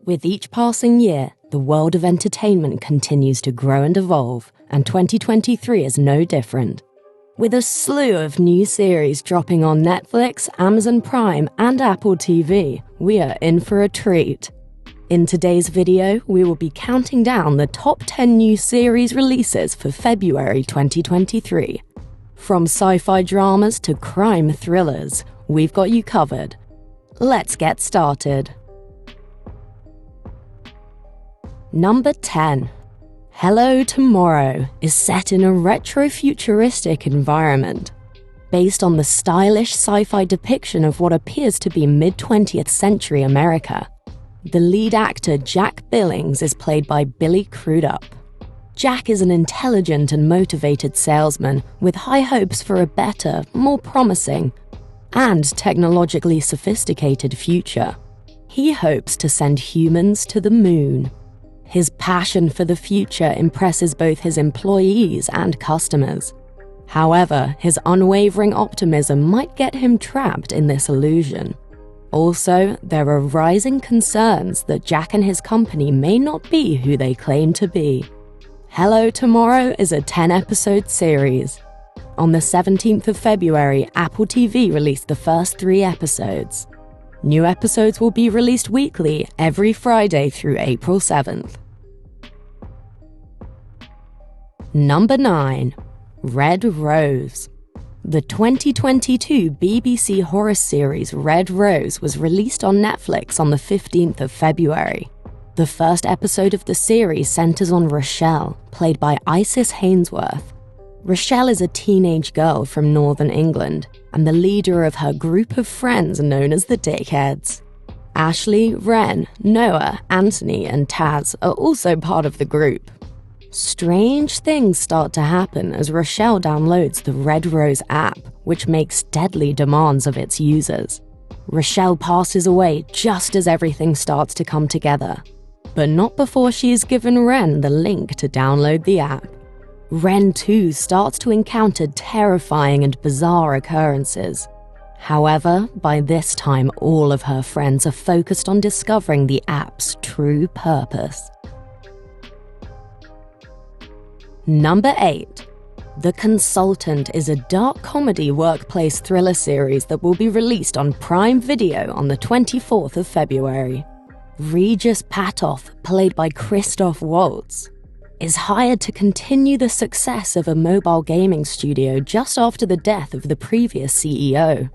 With each passing year, the world of entertainment continues to grow and evolve, and 2023 is no different. With a slew of new series dropping on Netflix, Amazon Prime, and Apple TV, we are in for a treat. In today's video, we will be counting down the top 10 new series releases for February 2023. From sci-fi dramas to crime thrillers, we've got you covered. Let's get started. Number 10. Hello Tomorrow is set in a retro-futuristic environment. Based on the stylish sci-fi depiction of what appears to be mid-20th century America, the lead actor Jack Billings is played by Billy Crudup. Jack is an intelligent and motivated salesman with high hopes for a better, more promising, and technologically sophisticated future. He hopes to send humans to the moon. His passion for the future impresses both his employees and customers. However, his unwavering optimism might get him trapped in this illusion. Also, there are rising concerns that Jack and his company may not be who they claim to be. Hello Tomorrow is a 10-episode series. On the 17th of February, Apple TV released the first 3 episodes. New episodes will be released weekly every Friday through April 7th. Number 9. Red Rose. The 2022 BBC horror series Red Rose was released on Netflix on the 15th of February. The first episode of the series centers on Rochelle, played by Isis Hainsworth. Rochelle is a teenage girl from Northern England and the leader of her group of friends known as the Dickheads. Ashley, Ren, Noah, Anthony, and Taz are also part of the group. Strange things start to happen as Rochelle downloads the Red Rose app, which makes deadly demands of its users. Rochelle passes away just as everything starts to come together, but not before she is given Ren the link to download the app. Ren too starts to encounter terrifying and bizarre occurrences. However, by this time all of her friends are focused on discovering the app's true purpose. Number 8. The Consultant is a dark comedy workplace thriller series that will be released on Prime Video on the 24th of February. Regis Patoff, played by Christoph Waltz, is hired to continue the success of a mobile gaming studio just after the death of the previous CEO.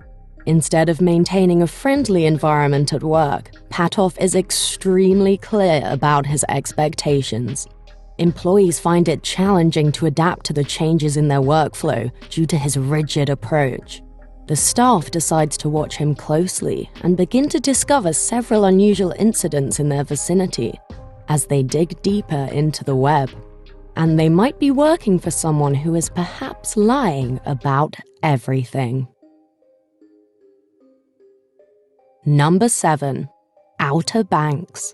Instead of maintaining a friendly environment at work, Patoff is extremely clear about his expectations. Employees find it challenging to adapt to the changes in their workflow due to his rigid approach. The staff decides to watch him closely and begin to discover several unusual incidents in their vicinity as they dig deeper into the web. And they might be working for someone who is perhaps lying about everything. Number 7. Outer Banks.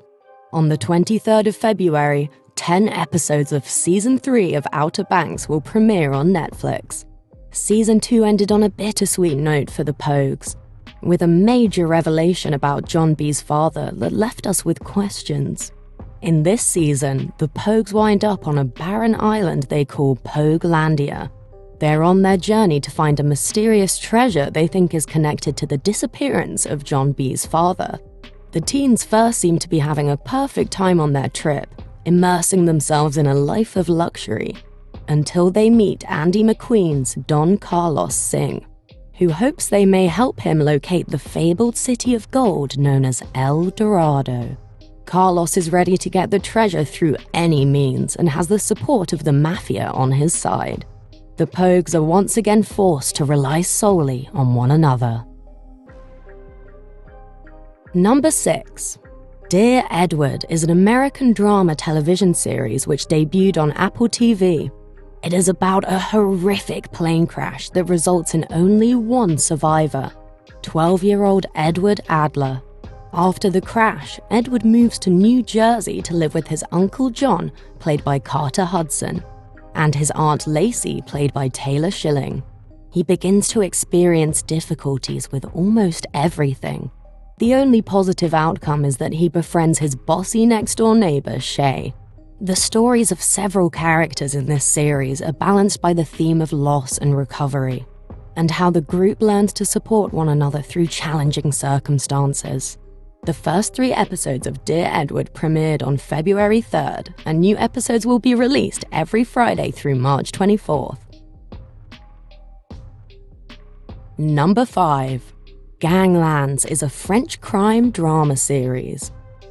On the 23rd of February, 10 episodes of Season 3 of Outer Banks will premiere on Netflix. Season 2 ended on a bittersweet note for the Pogues, with a major revelation about John B's father that left us with questions. In this season, the Pogues wind up on a barren island they call Poguelandia. They're on their journey to find a mysterious treasure they think is connected to the disappearance of John B's father. The teens first seem to be having a perfect time on their trip, immersing themselves in a life of luxury, until they meet Andy McQueen's Don Carlos Singh, who hopes they may help him locate the fabled city of gold known as El Dorado. Carlos is ready to get the treasure through any means and has the support of the mafia on his side. The Pogues are once again forced to rely solely on one another. Number 6. Dear Edward is an American drama television series which debuted on Apple TV. It is about a horrific plane crash that results in only one survivor, 12-year-old Edward Adler. After the crash, Edward moves to New Jersey to live with his Uncle John, played by Carter Hudson, and his Aunt Lacey, played by Taylor Schilling. He begins to experience difficulties with almost everything. The only positive outcome is that he befriends his bossy next-door neighbor, Shay. The stories of several characters in this series are balanced by the theme of loss and recovery, and how the group learns to support one another through challenging circumstances. The first 3 episodes of Dear Edward premiered on February 3rd, and new episodes will be released every Friday through March 24th. Number 5. Ganglands is a French crime drama series.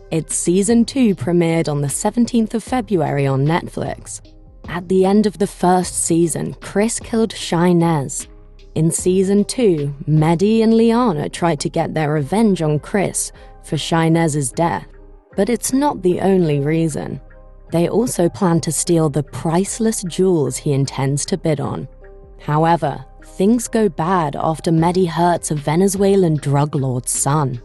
Its Season 2 premiered on the 17th of February on Netflix. At the end of the first season, Chris killed Shinez. In Season 2, Mehdi and Liana tried to get their revenge on Chris for Shinez's death, but it's not the only reason. They also plan to steal the priceless jewels he intends to bid on. However, things go bad after Mehdi hurts a Venezuelan drug lord's son.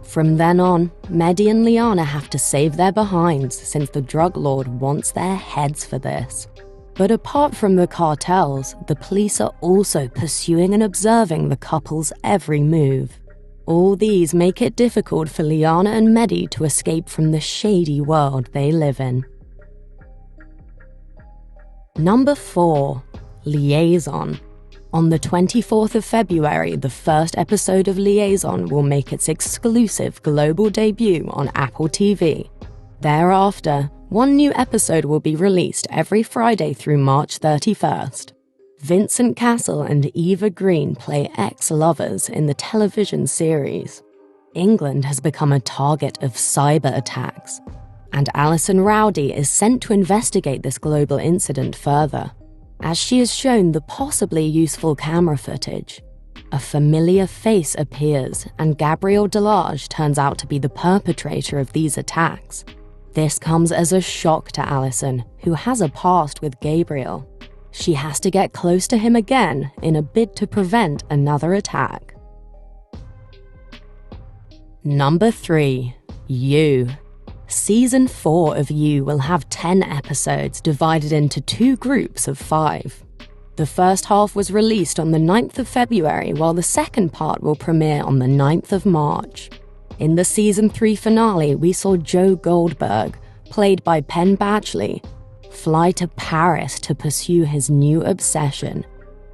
From then on, Mehdi and Liana have to save their behinds since the drug lord wants their heads for this. But apart from the cartels, the police are also pursuing and observing the couple's every move. All these make it difficult for Liana and Mehdi to escape from the shady world they live in. Number 4. Liaison. On the 24th of February, the first episode of Liaison will make its exclusive global debut on Apple TV. Thereafter, one new episode will be released every Friday through March 31st. Vincent Castle and Eva Green play ex-lovers in the television series. England has become a target of cyber attacks, and Alison Rowdy is sent to investigate this global incident further. As she is shown the possibly useful camera footage, a familiar face appears and Gabriel Delage turns out to be the perpetrator of these attacks. This comes as a shock to Alison, who has a past with Gabriel. She has to get close to him again in a bid to prevent another attack. Number 3. You. Season 4 of You will have 10 episodes divided into 2 groups of 5. The first half was released on the 9th of February, while the second part will premiere on the 9th of March. In the Season 3 finale, we saw Joe Goldberg, played by Penn Badgley, fly to Paris to pursue his new obsession,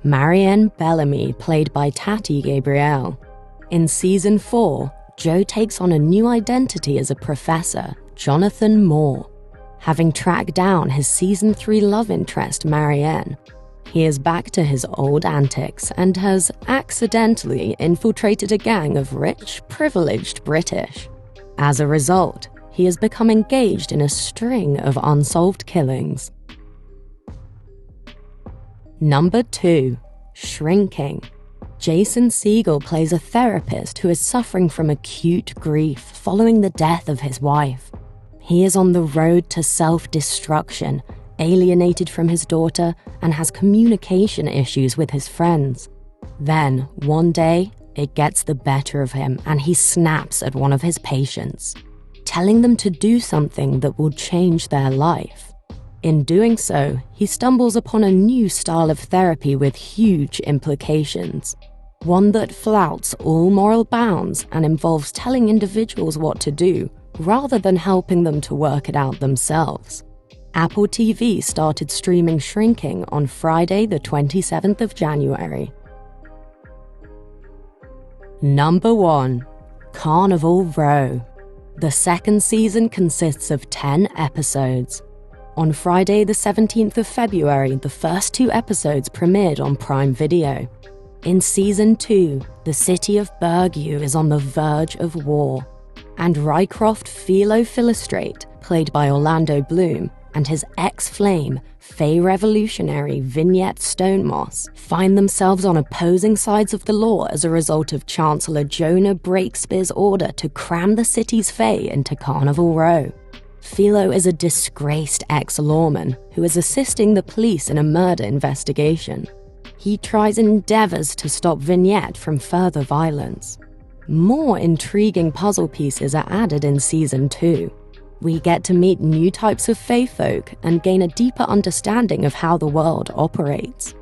Marianne Bellamy, played by Tati Gabrielle. In Season 4, Joe takes on a new identity as a professor, Jonathan Moore. Having tracked down his Season 3 love interest, Marianne, he is back to his old antics and has accidentally infiltrated a gang of rich, privileged British. As a result, he has become engaged in a string of unsolved killings. Number 2. Shrinking. Jason Segel plays a therapist who is suffering from acute grief following the death of his wife. He is on the road to self-destruction, alienated from his daughter, and has communication issues with his friends. Then, one day, it gets the better of him and he snaps at one of his patients, telling them to do something that will change their life. In doing so, he stumbles upon a new style of therapy with huge implications. One that flouts all moral bounds and involves telling individuals what to do, rather than helping them to work it out themselves. Apple TV started streaming Shrinking on Friday the 27th of January. Number 1. Carnival Row. The second season consists of 10 episodes. On Friday the 17th of February, the first 2 episodes premiered on Prime Video. In Season 2, the city of Burgoo is on the verge of war, and Rycroft Philo Philostrate, played by Orlando Bloom, and his ex-flame, Fey revolutionary Vignette Stonemoss, find themselves on opposing sides of the law as a result of Chancellor Jonah Breakspear's order to cram the city's Fey into Carnival Row. Philo is a disgraced ex-lawman who is assisting the police in a murder investigation. He tries and endeavors to stop Vignette from further violence. More intriguing puzzle pieces are added in Season 2. We get to meet new types of Fey folk and gain a deeper understanding of how the world operates.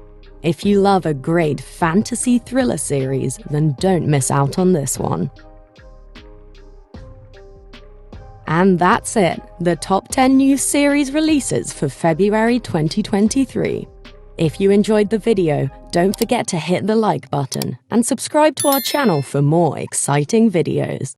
If you love a great fantasy thriller series, then don't miss out on this one. And that's it, the top 10 new series releases for February 2023. If you enjoyed the video, don't forget to hit the like button and subscribe to our channel for more exciting videos.